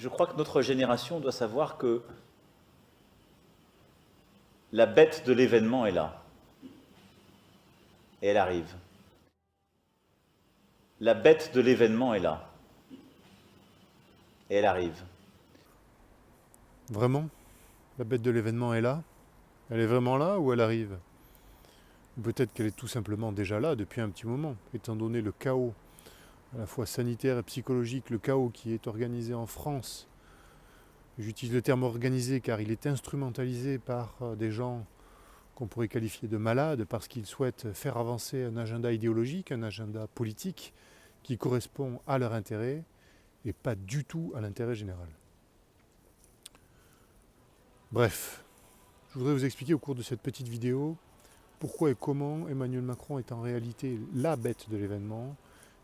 Je crois que notre génération doit savoir que la bête de l'événement est là. Et elle arrive. La bête de l'événement est là. Et elle arrive. Vraiment? La bête de l'événement est là? Elle est vraiment là ou elle arrive? Ou peut-être qu'elle est tout simplement déjà là depuis un petit moment, étant donné le chaos, à la fois sanitaire et psychologique, le chaos qui est organisé en France. J'utilise le terme organisé car il est instrumentalisé par des gens qu'on pourrait qualifier de malades parce qu'ils souhaitent faire avancer un agenda idéologique, un agenda politique qui correspond à leur intérêt et pas du tout à l'intérêt général. Bref, je voudrais vous expliquer au cours de cette petite vidéo pourquoi et comment Emmanuel Macron est en réalité la bête de l'événement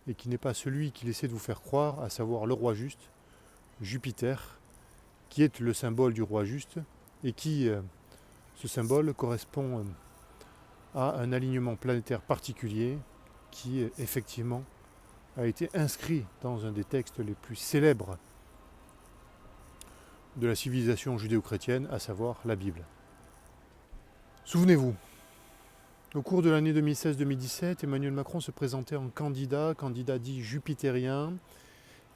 et qui n'est pas celui qu'il essaie de vous faire croire, à savoir le roi juste, Jupiter, qui est le symbole du roi juste et qui, ce symbole, correspond à un alignement planétaire particulier qui, effectivement, a été inscrit dans un des textes les plus célèbres de la civilisation judéo-chrétienne, à savoir la Bible. Souvenez-vous, au cours de l'année 2016-2017, Emmanuel Macron se présentait en candidat dit jupitérien.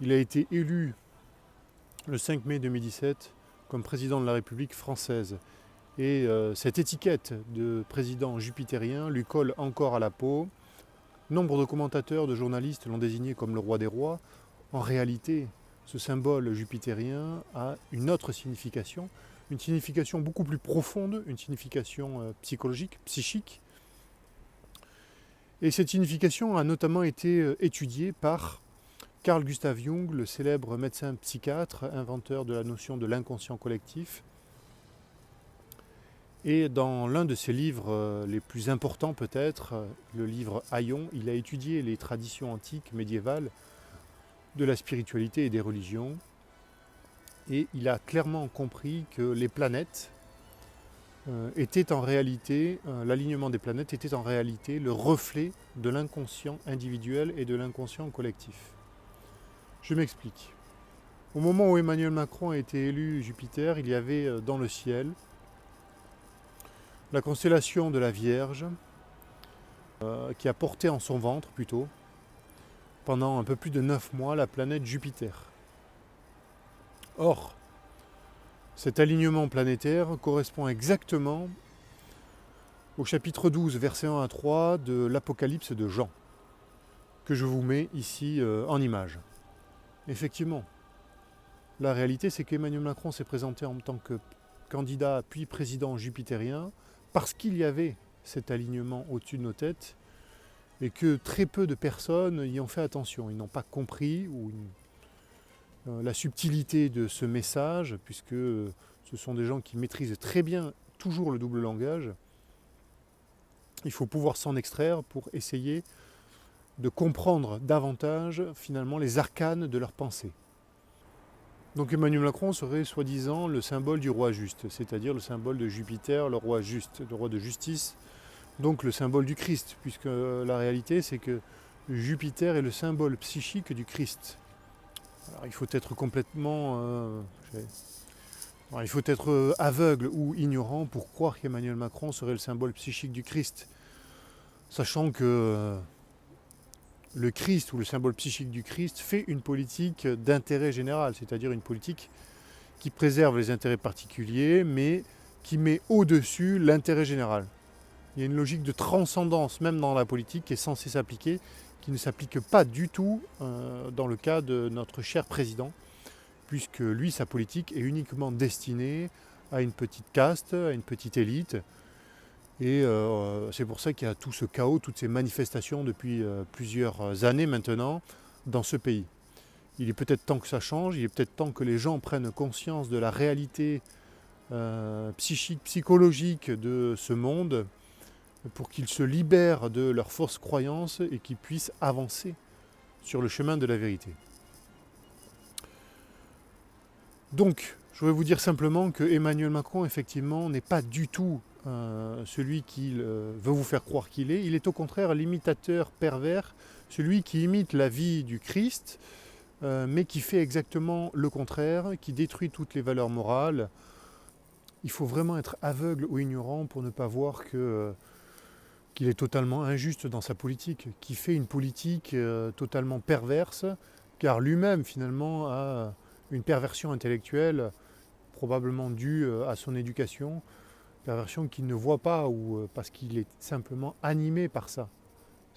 Il a été élu le 5 mai 2017 comme président de la République française. Et cette étiquette de président jupitérien lui colle encore à la peau. Nombre de commentateurs, de journalistes l'ont désigné comme le roi des rois. En réalité, ce symbole jupitérien a une autre signification, une signification beaucoup plus profonde, une signification psychologique, psychique. Et cette signification a notamment été étudiée par Carl Gustav Jung, le célèbre médecin psychiatre, inventeur de la notion de l'inconscient collectif. Et dans l'un de ses livres les plus importants peut-être, le livre Aion, il a étudié les traditions antiques médiévales de la spiritualité et des religions. Et il a clairement compris que les planètes était en réalité, l'alignement des planètes était en réalité le reflet de l'inconscient individuel et de l'inconscient collectif. Je m'explique. Au moment où Emmanuel Macron a été élu Jupiter, il y avait dans le ciel la constellation de la Vierge qui a porté en son ventre plutôt pendant un peu plus de 9 mois la planète Jupiter. Or, cet alignement planétaire correspond exactement au chapitre 12, versets 1 à 3 de l'Apocalypse de Jean, que je vous mets ici en image. Effectivement, la réalité c'est qu'Emmanuel Macron s'est présenté en tant que candidat puis président jupitérien parce qu'il y avait cet alignement au-dessus de nos têtes et que très peu de personnes y ont fait attention. Ils n'ont pas compris la subtilité de ce message, puisque ce sont des gens qui maîtrisent très bien toujours le double langage. Il faut pouvoir s'en extraire pour essayer de comprendre davantage finalement les arcanes de leur pensée. Donc Emmanuel Macron serait soi-disant le symbole du roi juste, c'est-à-dire le symbole de Jupiter, le roi juste, le roi de justice, donc le symbole du Christ, puisque la réalité c'est que Jupiter est le symbole psychique du Christ. Alors, il faut être complètement il faut être aveugle ou ignorant pour croire qu'Emmanuel Macron serait le symbole psychique du Christ, sachant que le Christ ou le symbole psychique du Christ fait une politique d'intérêt général, c'est-à-dire une politique qui préserve les intérêts particuliers, mais qui met au-dessus l'intérêt général. Il y a une logique de transcendance, même dans la politique, qui est censée s'appliquer, qui ne s'applique pas du tout dans le cas de notre cher président, puisque lui, sa politique est uniquement destinée à une petite caste, à une petite élite. Et c'est pour ça qu'il y a tout ce chaos, toutes ces manifestations depuis plusieurs années maintenant dans ce pays. Il est peut-être temps que ça change, il est peut-être temps que les gens prennent conscience de la réalité psychique, psychologique de ce monde, pour qu'ils se libèrent de leurs fausses croyances et qu'ils puissent avancer sur le chemin de la vérité. Donc, je voudrais vous dire simplement que Emmanuel Macron, effectivement, n'est pas du tout celui qu'il veut vous faire croire qu'il est. Il est au contraire l'imitateur pervers, celui qui imite la vie du Christ, mais qui fait exactement le contraire, qui détruit toutes les valeurs morales. Il faut vraiment être aveugle ou ignorant pour ne pas voir qu'il est totalement injuste dans sa politique, qu'il fait une politique totalement perverse, car lui-même finalement a une perversion intellectuelle probablement due à son éducation, perversion qu'il ne voit pas ou parce qu'il est simplement animé par ça,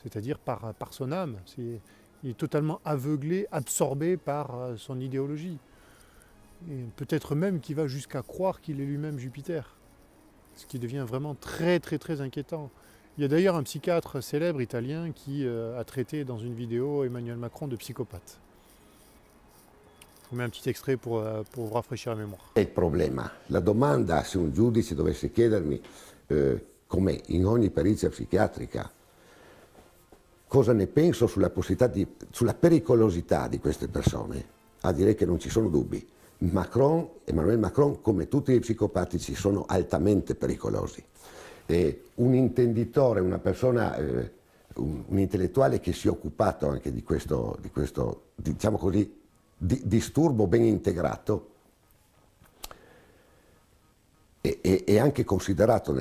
c'est-à-dire par son âme. Il est totalement aveuglé, absorbé par son idéologie. Et peut-être même qu'il va jusqu'à croire qu'il est lui-même Jupiter, ce qui devient vraiment très très très inquiétant. Il y a d'ailleurs un psychiatre célèbre italien qui a traité dans une vidéo Emmanuel Macron de psychopathe. Je vous mets un petit extrait pour vous rafraîchir la mémoire. È il problema. La domanda, se un giudice dovesse chiedermi, come in ogni perizia psichiatrica, cosa ne penso sulla pericolosità di queste persone, a dire che non ci sono dubbi. Emmanuel Macron, come tutti gli psicopatici, sono altamente pericolosi. Un intenditore, una persona, un intellettuale che si è occupato anche di questo diciamo così, disturbo ben integrato e anche considerato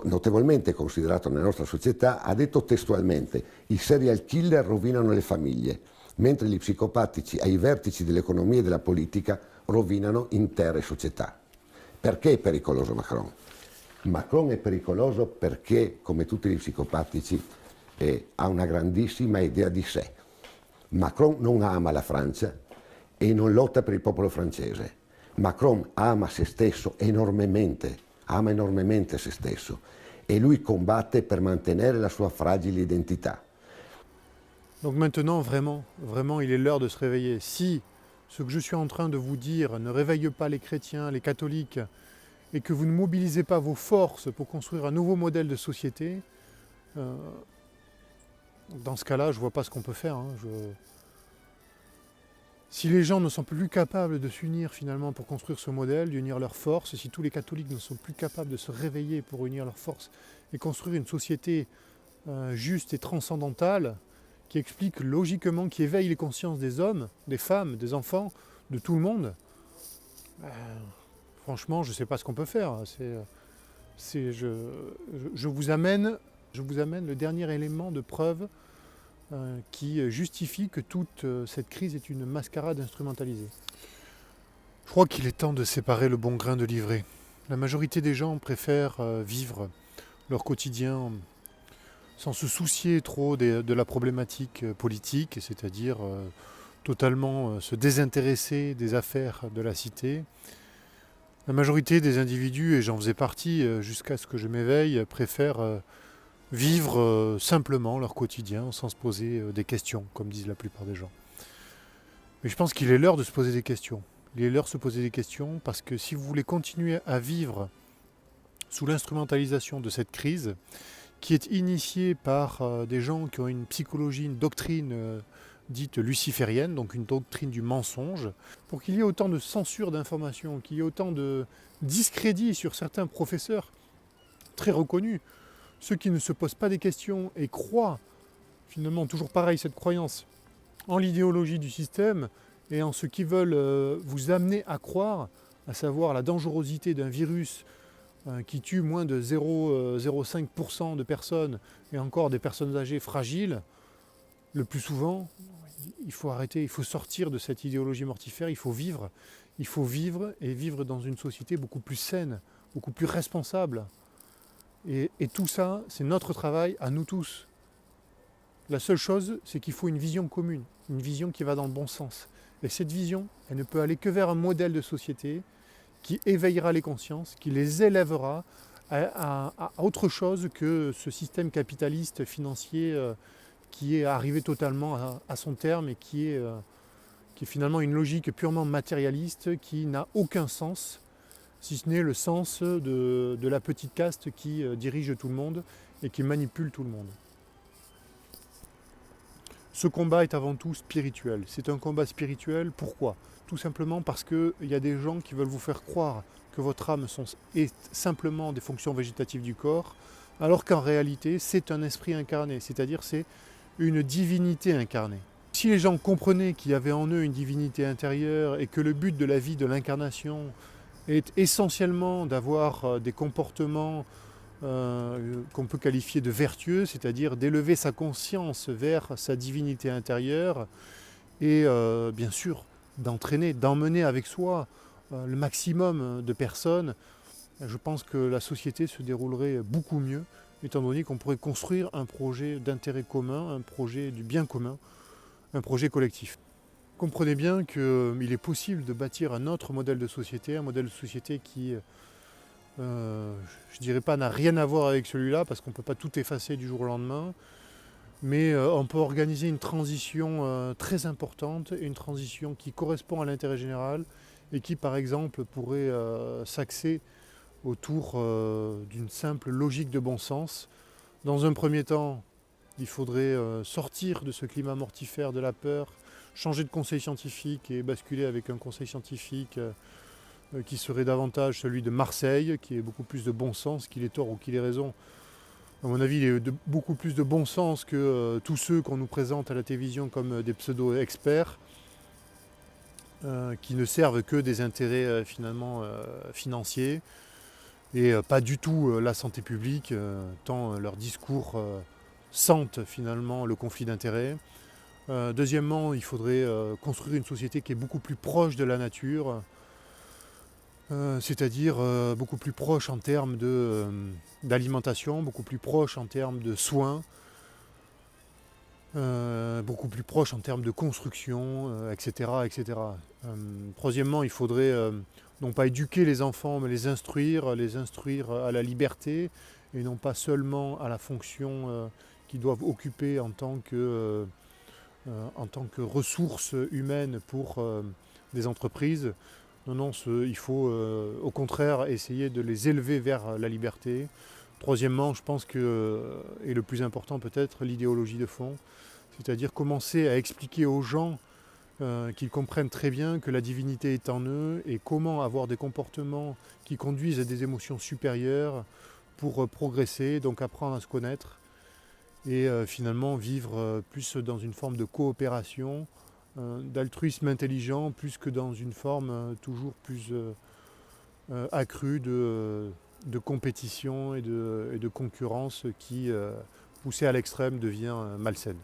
notevolmente considerato nella nostra società, ha detto testualmente: i serial killer rovinano le famiglie, mentre gli psicopatici ai vertici dell'economia e della politica rovinano intere società. Perché è pericoloso Macron? Macron è pericoloso perché, come tutti gli psicopatici, ha una grandissima idea di sé. Macron non ama la Francia e non lotta per il popolo francese. Macron ama se stesso enormemente, ama enormemente se stesso e lui combatte per mantenere la sua fragile identità. Donc maintenant, vraiment, il est l'heure de se réveiller. Si ce que je suis en train de vous dire ne réveille pas les chrétiens, les catholiques, et que vous ne mobilisez pas vos forces pour construire un nouveau modèle de société, dans ce cas-là, je ne vois pas ce qu'on peut faire. Si les gens ne sont plus capables de s'unir finalement pour construire ce modèle, d'unir leurs forces, si tous les catholiques ne sont plus capables de se réveiller pour unir leurs forces et construire une société juste et transcendantale, qui explique logiquement, qui éveille les consciences des hommes, des femmes, des enfants, de tout le monde, franchement, je ne sais pas ce qu'on peut faire. Je vous amène le dernier élément de preuve qui justifie que toute cette crise est une mascarade instrumentalisée. Je crois qu'il est temps de séparer le bon grain de l'ivraie. La majorité des gens préfèrent vivre leur quotidien sans se soucier trop de la problématique politique, c'est-à-dire totalement se désintéresser des affaires de la cité. La majorité des individus, et j'en faisais partie jusqu'à ce que je m'éveille, préfèrent vivre simplement leur quotidien sans se poser des questions, comme disent la plupart des gens. Mais je pense qu'il est l'heure de se poser des questions. Il est l'heure de se poser des questions parce que si vous voulez continuer à vivre sous l'instrumentalisation de cette crise, qui est initiée par des gens qui ont une psychologie, une doctrine dite luciférienne, donc une doctrine du mensonge, pour qu'il y ait autant de censure d'informations, qu'il y ait autant de discrédit sur certains professeurs très reconnus, ceux qui ne se posent pas des questions et croient, finalement toujours pareil, cette croyance en l'idéologie du système et en ce qu'ils veulent vous amener à croire, à savoir la dangerosité d'un virus qui tue moins de 0,05% de personnes et encore des personnes âgées fragiles, le plus souvent, il faut arrêter, il faut sortir de cette idéologie mortifère, il faut vivre et vivre dans une société beaucoup plus saine, beaucoup plus responsable. Et tout ça, c'est notre travail à nous tous. La seule chose, c'est qu'il faut une vision commune, une vision qui va dans le bon sens. Et cette vision, elle ne peut aller que vers un modèle de société qui éveillera les consciences, qui les élèvera à autre chose que ce système capitaliste financier qui est arrivé totalement à son terme et qui est finalement une logique purement matérialiste qui n'a aucun sens, si ce n'est le sens de la petite caste qui dirige tout le monde et qui manipule tout le monde. Ce combat est avant tout spirituel. C'est un combat spirituel, pourquoi ? Tout simplement parce qu'il y a des gens qui veulent vous faire croire que votre âme est simplement des fonctions végétatives du corps, alors qu'en réalité c'est un esprit incarné, c'est-à-dire c'est une divinité incarnée. Si les gens comprenaient qu'il y avait en eux une divinité intérieure et que le but de la vie de l'incarnation est essentiellement d'avoir des comportements qu'on peut qualifier de vertueux, c'est-à-dire d'élever sa conscience vers sa divinité intérieure et bien sûr d'entraîner, d'emmener avec soi le maximum de personnes, je pense que la société se déroulerait beaucoup mieux, étant donné qu'on pourrait construire un projet d'intérêt commun, un projet du bien commun, un projet collectif. Comprenez bien qu'il est possible de bâtir un autre modèle de société, un modèle de société qui, je dirais pas n'a rien à voir avec celui-là, parce qu'on ne peut pas tout effacer du jour au lendemain, mais on peut organiser une transition très importante, une transition qui correspond à l'intérêt général et qui, par exemple, pourrait s'axer autour d'une simple logique de bon sens. Dans un premier temps, il faudrait sortir de ce climat mortifère de la peur, changer de conseil scientifique et basculer avec un conseil scientifique qui serait davantage celui de Marseille, qui est beaucoup plus de bon sens, qu'il ait tort ou qu'il ait raison. À mon avis, il est beaucoup plus de bon sens que tous ceux qu'on nous présente à la télévision comme des pseudo-experts qui ne servent que des intérêts finalement financiers et pas du tout la santé publique, tant leur discours sentent finalement le conflit d'intérêts. Deuxièmement, il faudrait construire une société qui est beaucoup plus proche de la nature, c'est-à-dire beaucoup plus proche en termes d'alimentation, beaucoup plus proche en termes de soins, beaucoup plus proche en termes de construction, etc. etc. Troisièmement, il faudrait non pas éduquer les enfants, mais les instruire à la liberté, et non pas seulement à la fonction qu'ils doivent occuper en tant que ressources humaines pour des entreprises. Non, il faut au contraire essayer de les élever vers la liberté. Troisièmement, je pense que, et le plus important peut-être, l'idéologie de fond, c'est-à-dire commencer à expliquer aux gens qu'ils comprennent très bien que la divinité est en eux et comment avoir des comportements qui conduisent à des émotions supérieures pour progresser, donc apprendre à se connaître et finalement vivre plus dans une forme de coopération, d'altruisme intelligent, plus que dans une forme toujours plus accrue de compétition et de concurrence qui, poussée à l'extrême, devient malsaine.